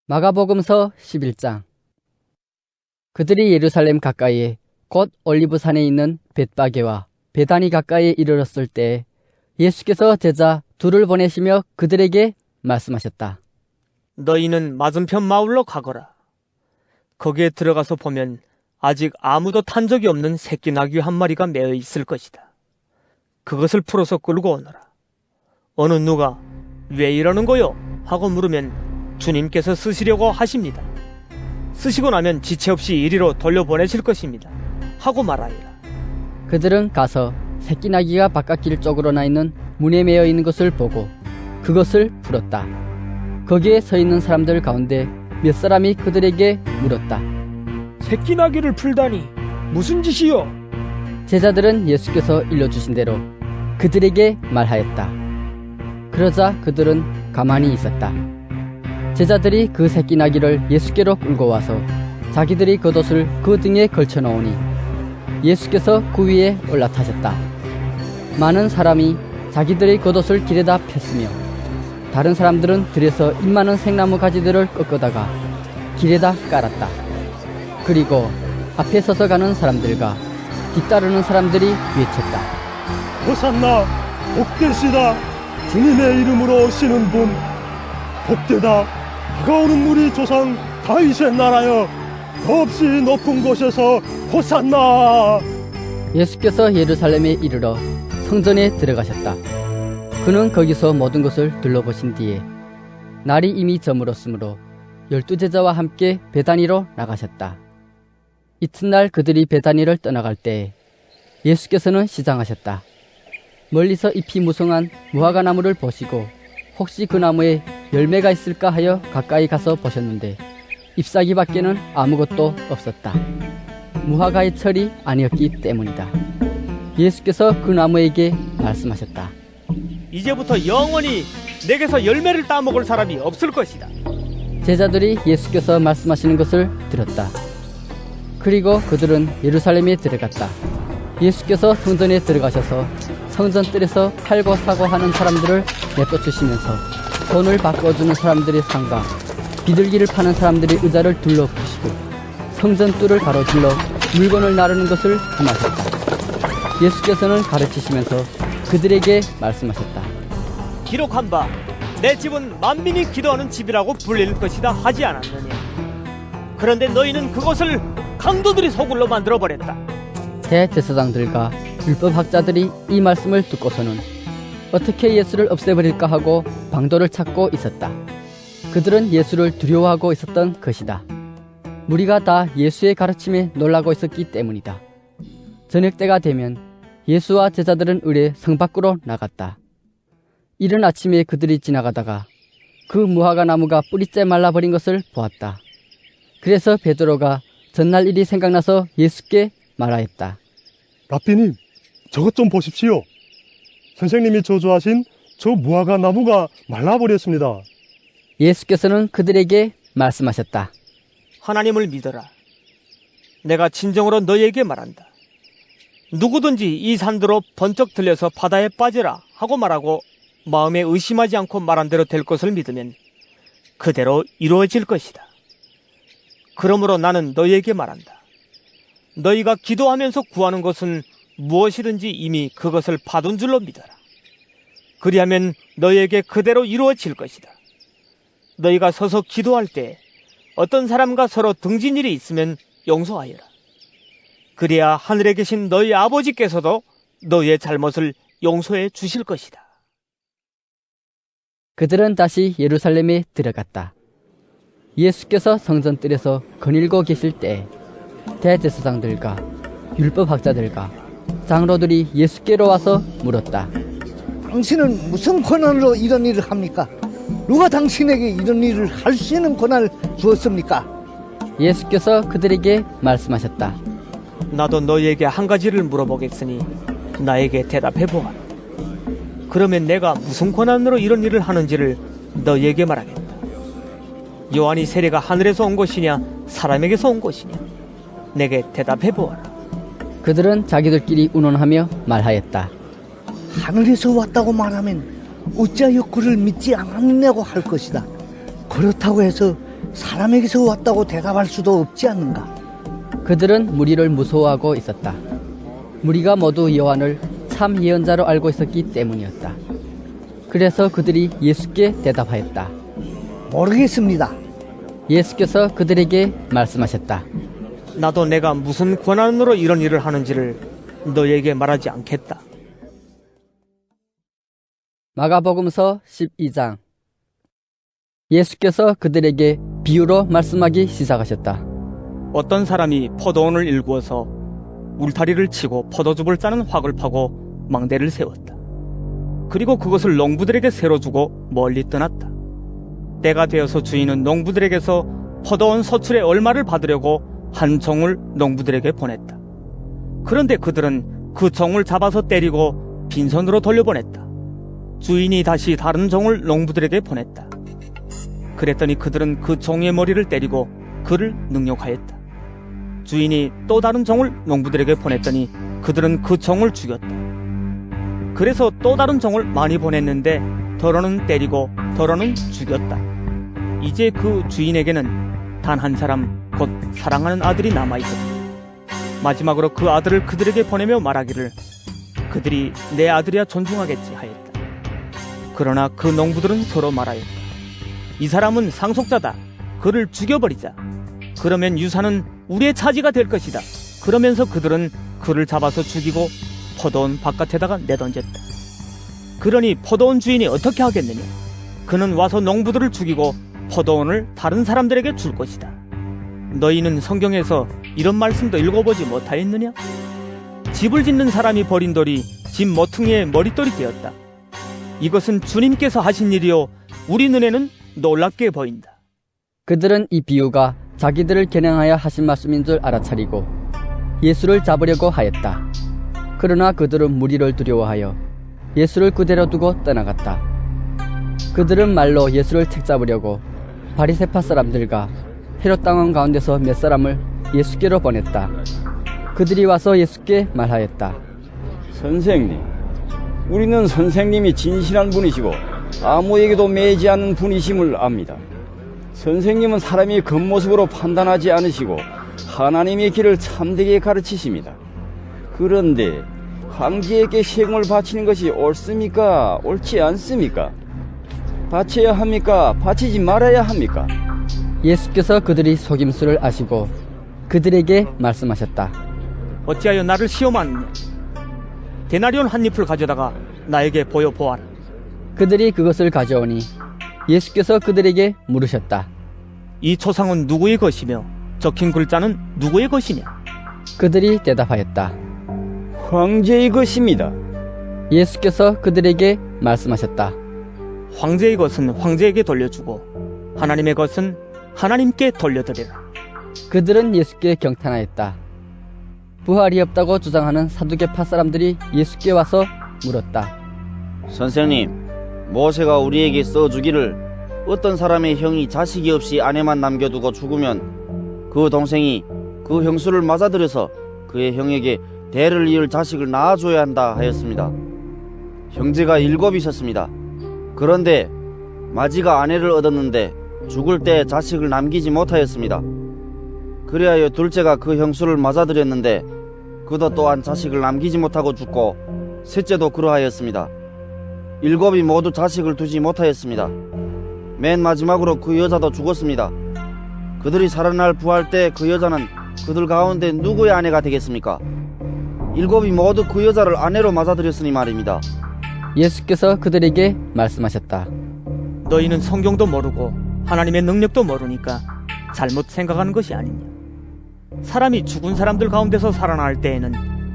마가복음서 11장. 그들이 예루살렘 가까이에 곧 올리브산에 있는 벳바게와 베다니 가까이에 이르렀을 때 예수께서 제자 둘을 보내시며 그들에게 말씀하셨다. 너희는 맞은편 마을로 가거라. 거기에 들어가서 보면 아직 아무도 탄 적이 없는 새끼 나귀 한 마리가 매어 있을 것이다. 그것을 풀어서 끌고 오너라. 어느 누가 왜 이러는 거요? 하고 물으면 주님께서 쓰시려고 하십니다. 쓰시고 나면 지체 없이 이리로 돌려보내실 것입니다. 하고 말하리라. 그들은 가서 새끼 나귀가 바깥길 쪽으로 나 있는 문에 매어 있는 것을 보고 그것을 풀었다. 거기에 서 있는 사람들 가운데 몇 사람이 그들에게 물었다. 새끼 나귀를 풀다니 무슨 짓이요? 제자들은 예수께서 일러주신 대로 그들에게 말하였다. 그러자 그들은 가만히 있었다. 제자들이 그 새끼 나귀를 예수께로 끌고 와서 자기들이 겉옷을 그 등에 걸쳐 놓으니 예수께서 그 위에 올라타셨다. 많은 사람이 자기들의 겉옷을 길에다 폈으며 다른 사람들은 들에서 잎 많은 생나무 가지들을 꺾어다가 길에다 깔았다. 그리고 앞에 서서 가는 사람들과 뒤따르는 사람들이 외쳤다. 호산나 복되시다. 주님의 이름으로 오시는 분 복되다. 다가오는 우리 조상 다윗의 나라여 더없이 높은 곳에서 호산나. 예수께서 예루살렘에 이르러 성전에 들어가셨다. 그는 거기서 모든 것을 둘러보신 뒤에 날이 이미 저물었으므로 12제자와 함께 베다니로 나가셨다. 이튿날 그들이 베다니를 떠나갈 때 예수께서는 시장하셨다. 멀리서 잎이 무성한 무화과 나무를 보시고 혹시 그 나무에 열매가 있을까 하여 가까이 가서 보셨는데 잎사귀 밖에는 아무것도 없었다. 무화과의 철이 아니었기 때문이다. 예수께서 그 나무에게 말씀하셨다. 이제부터 영원히 내게서 열매를 따먹을 사람이 없을 것이다. 제자들이 예수께서 말씀하시는 것을 들었다. 그리고 그들은 예루살렘에 들어갔다. 예수께서 성전에 들어가셔서 성전 뜰에서 팔고 사고 하는 사람들을 내쫓으시면서 돈을 바꿔주는 사람들의 상과 비둘기를 파는 사람들의 의자를 둘러부시고 성전 뜰을 가로질러 물건을 나르는 것을 금하셨다. 예수께서는 가르치시면서 그들에게 말씀하셨다. 기록한 바 내 집은 만민이 기도하는 집이라고 불릴 것이다 하지 않았느냐. 그런데 너희는 그것을 강도들이 소굴로 만들어버렸다. 대제사장들과 율법학자들이 이 말씀을 듣고서는 어떻게 예수를 없애버릴까 하고 방도를 찾고 있었다. 그들은 예수를 두려워하고 있었던 것이다. 무리가 다 예수의 가르침에 놀라고 있었기 때문이다. 저녁때가 되면 예수와 제자들은 을에 성 밖으로 나갔다. 이른 아침에 그들이 지나가다가 그 무화과 나무가 뿌리째 말라버린 것을 보았다. 그래서 베드로가 전날 일이 생각나서 예수께 말하였다. 라삐님, 저것 좀 보십시오. 선생님이 저주하신 저 무화과 나무가 말라버렸습니다. 예수께서는 그들에게 말씀하셨다. 하나님을 믿어라. 내가 진정으로 너희에게 말한다. 누구든지 이 산들로 번쩍 들려서 바다에 빠지라 하고 말하고 마음에 의심하지 않고 말한 대로 될 것을 믿으면 그대로 이루어질 것이다. 그러므로 나는 너희에게 말한다. 너희가 기도하면서 구하는 것은 무엇이든지 이미 그것을 받은 줄로 믿어라. 그리하면 너희에게 그대로 이루어질 것이다. 너희가 서서 기도할 때 어떤 사람과 서로 등진 일이 있으면 용서하여라. 그래야 하늘에 계신 너희 아버지께서도 너희의 잘못을 용서해 주실 것이다. 그들은 다시 예루살렘에 들어갔다. 예수께서 성전 뜰에서 거닐고 계실 때 대제사장들과 율법학자들과 장로들이 예수께로 와서 물었다. 당신은 무슨 권한으로 이런 일을 합니까? 누가 당신에게 이런 일을 할 수 있는 권한을 주었습니까? 예수께서 그들에게 말씀하셨다. 나도 너희에게 한 가지를 물어보겠으니 나에게 대답해 보아라. 그러면 내가 무슨 권한으로 이런 일을 하는지를 너희에게 말하겠다. 요한이 세례가 하늘에서 온 것이냐 사람에게서 온 것이냐? 내게 대답해 보아라. 그들은 자기들끼리 운운하며 말하였다. 하늘에서 왔다고 말하면 어찌하여 그를 믿지 않았냐고 할 것이다. 그렇다고 해서 사람에게서 왔다고 대답할 수도 없지 않는가? 그들은 무리를 무서워하고 있었다. 무리가 모두 요한을 참 예언자로 알고 있었기 때문이었다. 그래서 그들이 예수께 대답하였다. 모르겠습니다. 예수께서 그들에게 말씀하셨다. 나도 내가 무슨 권한으로 이런 일을 하는지를 너에게 말하지 않겠다. 마가복음서 12장. 예수께서 그들에게 비유로 말씀하기 시작하셨다. 어떤 사람이 포도원을 일구어서 울타리를 치고 포도즙을 짜는 확을 파고 망대를 세웠다. 그리고 그것을 농부들에게 새로 주고 멀리 떠났다. 때가 되어서 주인은 농부들에게서 포도원 소출의 얼마를 받으려고 한 종을 농부들에게 보냈다. 그런데 그들은 그 종을 잡아서 때리고 빈손으로 돌려보냈다. 주인이 다시 다른 종을 농부들에게 보냈다. 그랬더니 그들은 그 종의 머리를 때리고 그를 능욕하였다. 주인이 또 다른 종을 농부들에게 보냈더니 그들은 그 종을 죽였다. 그래서 또 다른 종을 많이 보냈는데 더러는 때리고 더러는 죽였다. 이제 그 주인에게는 단 한 사람, 곧 사랑하는 아들이 남아있었다. 마지막으로 그 아들을 그들에게 보내며 말하기를 그들이 내 아들이야 존중하겠지 하였다. 그러나 그 농부들은 서로 말하였다. 이 사람은 상속자다. 그를 죽여버리자. 그러면 유산은 우리의 차지가 될 것이다. 그러면서 그들은 그를 잡아서 죽이고 포도원 바깥에다가 내던졌다. 그러니 포도원 주인이 어떻게 하겠느냐? 그는 와서 농부들을 죽이고 포도원을 다른 사람들에게 줄 것이다. 너희는 성경에서 이런 말씀도 읽어보지 못하였느냐? 집을 짓는 사람이 버린 돌이 집 모퉁이의 머릿돌이 되었다. 이것은 주님께서 하신 일이요 우리 눈에는 놀랍게 보인다. 그들은 이 비유가 자기들을 겨냥하여 하신 말씀인 줄 알아차리고 예수를 잡으려고 하였다. 그러나 그들은 무리를 두려워하여 예수를 그대로 두고 떠나갔다. 그들은 말로 예수를 책잡으려고 바리새파 사람들과 헤롯 당원 가운데서 몇 사람을 예수께로 보냈다. 그들이 와서 예수께 말하였다. 선생님, 우리는 선생님이 진실한 분이시고 아무에게도 매지 않는 분이심을 압니다. 선생님은 사람이 겉모습으로 판단하지 않으시고 하나님의 길을 참되게 가르치십니다. 그런데 황제에게 세금을 바치는 것이 옳습니까? 옳지 않습니까? 바쳐야 합니까? 바치지 말아야 합니까? 예수께서 그들이 속임수를 아시고 그들에게 말씀하셨다. 어찌하여 나를 시험하느냐? 데나리온 한 잎을 가져다가 나에게 보여보아라. 그들이 그것을 가져오니 예수께서 그들에게 물으셨다. 이 초상은 누구의 것이며 적힌 글자는 누구의 것이냐? 그들이 대답하였다. 황제의 것입니다. 예수께서 그들에게 말씀하셨다. 황제의 것은 황제에게 돌려주고 하나님의 것은 하나님께 돌려드리라. 그들은 예수께 경탄하였다. 부활이 없다고 주장하는 사두개파 사람들이 예수께 와서 물었다. 선생님, 모세가 우리에게 써주기를 어떤 사람의 형이 자식이 없이 아내만 남겨두고 죽으면 그 동생이 그 형수를 맞아들여서 그의 형에게 대를 이을 자식을 낳아줘야 한다 하였습니다. 형제가 7이셨습니다. 그런데 마지가 아내를 얻었는데 죽을 때 자식을 남기지 못하였습니다. 그리하여 둘째가 그 형수를 맞아들였는데 그도 또한 자식을 남기지 못하고 죽고 셋째도 그러하였습니다. 7이 모두 자식을 두지 못하였습니다. 맨 마지막으로 그 여자도 죽었습니다. 그들이 살아날 부활 때 그 여자는 그들 가운데 누구의 아내가 되겠습니까? 7이 모두 그 여자를 아내로 맞아들였으니 말입니다. 예수께서 그들에게 말씀하셨다. 너희는 성경도 모르고 하나님의 능력도 모르니까 잘못 생각하는 것이 아니냐. 사람이 죽은 사람들 가운데서 살아날 때에는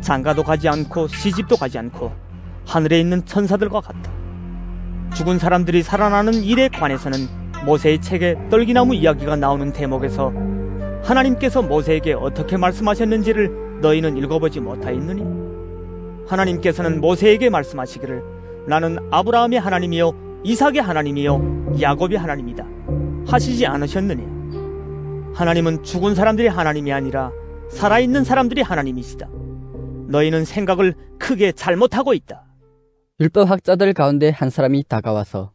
장가도 가지 않고 시집도 가지 않고 하늘에 있는 천사들과 같다. 죽은 사람들이 살아나는 일에 관해서는 모세의 책에 떨기나무 이야기가 나오는 대목에서 하나님께서 모세에게 어떻게 말씀하셨는지를 너희는 읽어보지 못하였느니? 하나님께서는 모세에게 말씀하시기를 나는 아브라함의 하나님이요 이삭의 하나님이요 야곱의 하나님이다 하시지 않으셨느냐? 하나님은 죽은 사람들이 하나님이 아니라 살아있는 사람들이 하나님이시다. 너희는 생각을 크게 잘못하고 있다. 율법학자들 가운데 한 사람이 다가와서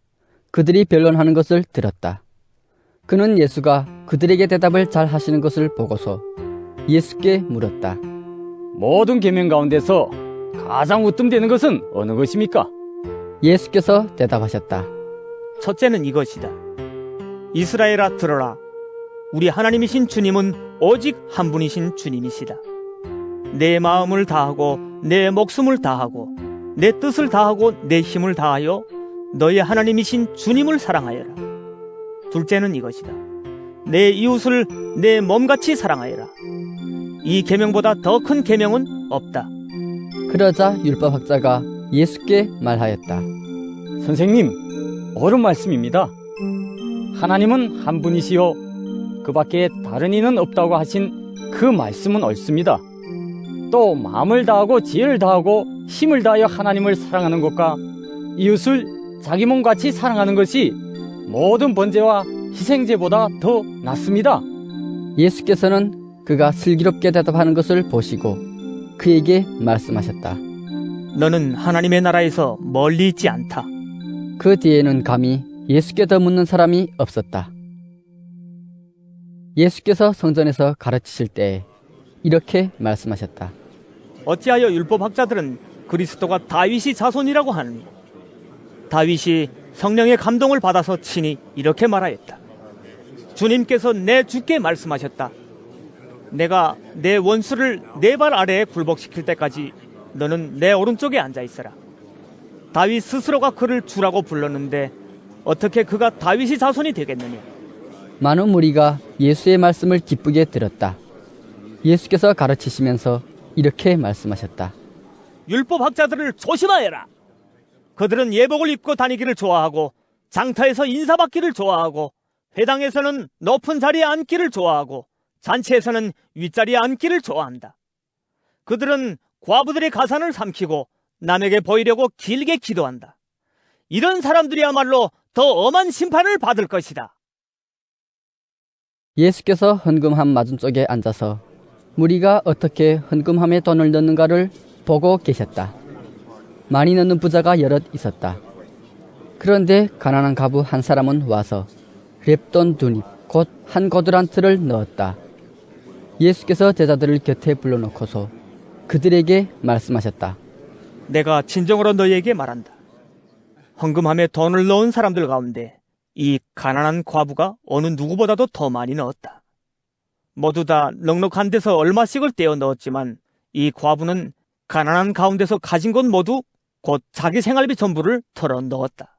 그들이 변론하는 것을 들었다. 그는 예수가 그들에게 대답을 잘 하시는 것을 보고서 예수께 물었다. 모든 계명 가운데서 가장 으뜸되는 것은 어느 것입니까? 예수께서 대답하셨다. 첫째는 이것이다. 이스라엘아 들어라. 우리 하나님이신 주님은 오직 한 분이신 주님이시다. 내 마음을 다하고 내 목숨을 다하고 내 뜻을 다하고 내 힘을 다하여 너의 하나님이신 주님을 사랑하여라. 둘째는 이것이다. 내 이웃을 내 몸같이 사랑하여라. 이 계명보다 더 큰 계명은 없다. 그러자 율법학자가 예수께 말하였다. 선생님, 옳은 말씀입니다. 하나님은 한 분이시요 그 밖에 다른 이는 없다고 하신 그 말씀은 옳습니다. 또 마음을 다하고 지혜를 다하고 힘을 다하여 하나님을 사랑하는 것과 이웃을 자기 몸같이 사랑하는 것이 모든 번제와 희생제보다 더 낫습니다. 예수께서는 그가 슬기롭게 대답하는 것을 보시고 그에게 말씀하셨다. 너는 하나님의 나라에서 멀리 있지 않다. 그 뒤에는 감히 예수께 더 묻는 사람이 없었다. 예수께서 성전에서 가르치실 때 이렇게 말씀하셨다. 어찌하여 율법학자들은 그리스도가 다윗이 자손이라고 하느니? 다윗이 성령의 감동을 받아서 친히 이렇게 말하였다. 주님께서 내 주께 말씀하셨다. 내가 내 원수를 내 발 아래에 굴복시킬 때까지 너는 내 오른쪽에 앉아 있어라. 다윗 스스로가 그를 주라고 불렀는데 어떻게 그가 다윗이 자손이 되겠느냐? 많은 무리가 예수의 말씀을 기쁘게 들었다. 예수께서 가르치시면서 이렇게 말씀하셨다. 율법학자들을 조심하여라. 그들은 예복을 입고 다니기를 좋아하고 장터에서 인사받기를 좋아하고 회당에서는 높은 자리에 앉기를 좋아하고 잔치에서는 윗자리에 앉기를 좋아한다. 그들은 과부들의 가산을 삼키고 남에게 보이려고 길게 기도한다. 이런 사람들이야말로 더 엄한 심판을 받을 것이다. 예수께서 헌금함 맞은쪽에 앉아서 무리가 어떻게 헌금함에 돈을 넣는가를 보고 계셨다. 많이 넣는 부자가 여럿 있었다. 그런데 가난한 가부 한 사람은 와서 랩돈 2립 곧 한 고드란트를 넣었다. 예수께서 제자들을 곁에 불러놓고서 그들에게 말씀하셨다. 내가 진정으로 너희에게 말한다. 헌금함에 돈을 넣은 사람들 가운데 이 가난한 과부가 어느 누구보다도 더 많이 넣었다. 모두 다 넉넉한 데서 얼마씩을 떼어 넣었지만 이 과부는 가난한 가운데서 가진 것 모두 곧 자기 생활비 전부를 털어 넣었다.